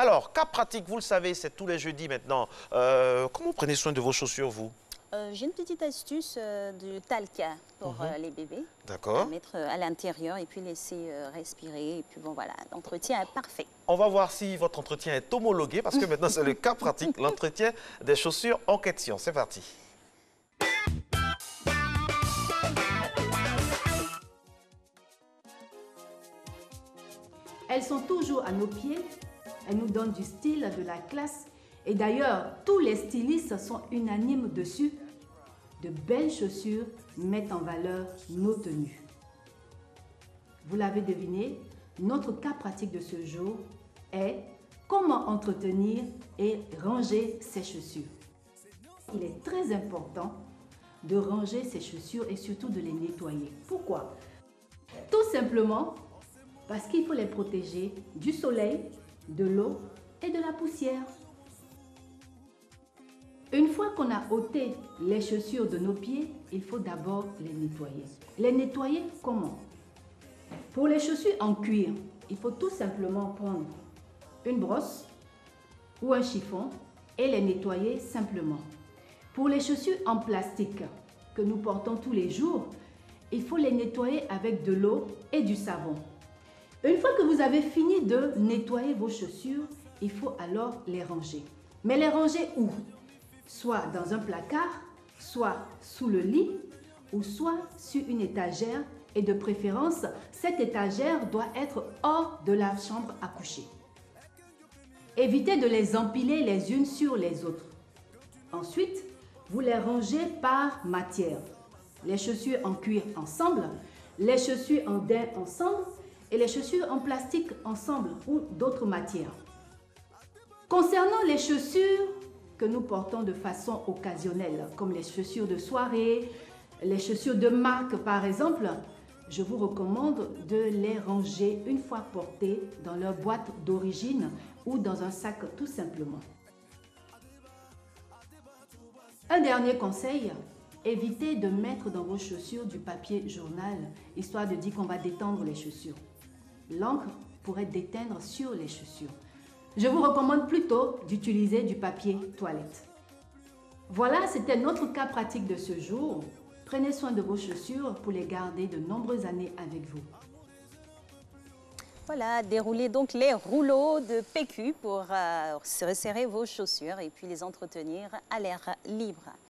Alors, cas pratique, vous le savez, c'est tous les jeudis maintenant. Comment prenez soin de vos chaussures, vous? J'ai une petite astuce de talc pour les bébés. D'accord. À mettre à l'intérieur et puis laisser respirer. Et puis bon, voilà, l'entretien est parfait. On va voir si votre entretien est homologué, parce que maintenant, c'est le cas pratique, l'entretien des chaussures en question. C'est parti. Elles sont toujours à nos pieds, elles nous donnent du style, de la classe. Et d'ailleurs, tous les stylistes sont unanimes dessus. De belles chaussures mettent en valeur nos tenues. Vous l'avez deviné, notre cas pratique de ce jour est comment entretenir et ranger ses chaussures. Il est très important de ranger ses chaussures et surtout de les nettoyer. Pourquoi? Tout simplement parce qu'il faut les protéger du soleil, de l'eau et de la poussière. Une fois qu'on a ôté les chaussures de nos pieds, il faut d'abord les nettoyer. Les nettoyer comment? Pour les chaussures en cuir, il faut tout simplement prendre une brosse ou un chiffon et les nettoyer simplement. Pour les chaussures en plastique que nous portons tous les jours, il faut les nettoyer avec de l'eau et du savon. Une fois que vous avez fini de nettoyer vos chaussures, il faut alors les ranger. Mais les ranger où? Soit dans un placard, soit sous le lit, ou soit sur une étagère. Et de préférence, cette étagère doit être hors de la chambre à coucher. Évitez de les empiler les unes sur les autres. Ensuite, vous les rangez par matière. Les chaussures en cuir ensemble, les chaussures en daim ensemble et les chaussures en plastique ensemble ou d'autres matières. Concernant les chaussures que nous portons de façon occasionnelle, comme les chaussures de soirée, les chaussures de marque par exemple, je vous recommande de les ranger une fois portées dans leur boîte d'origine ou dans un sac tout simplement. Un dernier conseil, évitez de mettre dans vos chaussures du papier journal, histoire de dire qu'on va détendre les chaussures. L'encre pourrait déteindre sur les chaussures. Je vous recommande plutôt d'utiliser du papier toilette. Voilà, c'était notre cas pratique de ce jour. Prenez soin de vos chaussures pour les garder de nombreuses années avec vous. Voilà, déroulez donc les rouleaux de PQ pour resserrer vos chaussures et puis les entretenir à l'air libre.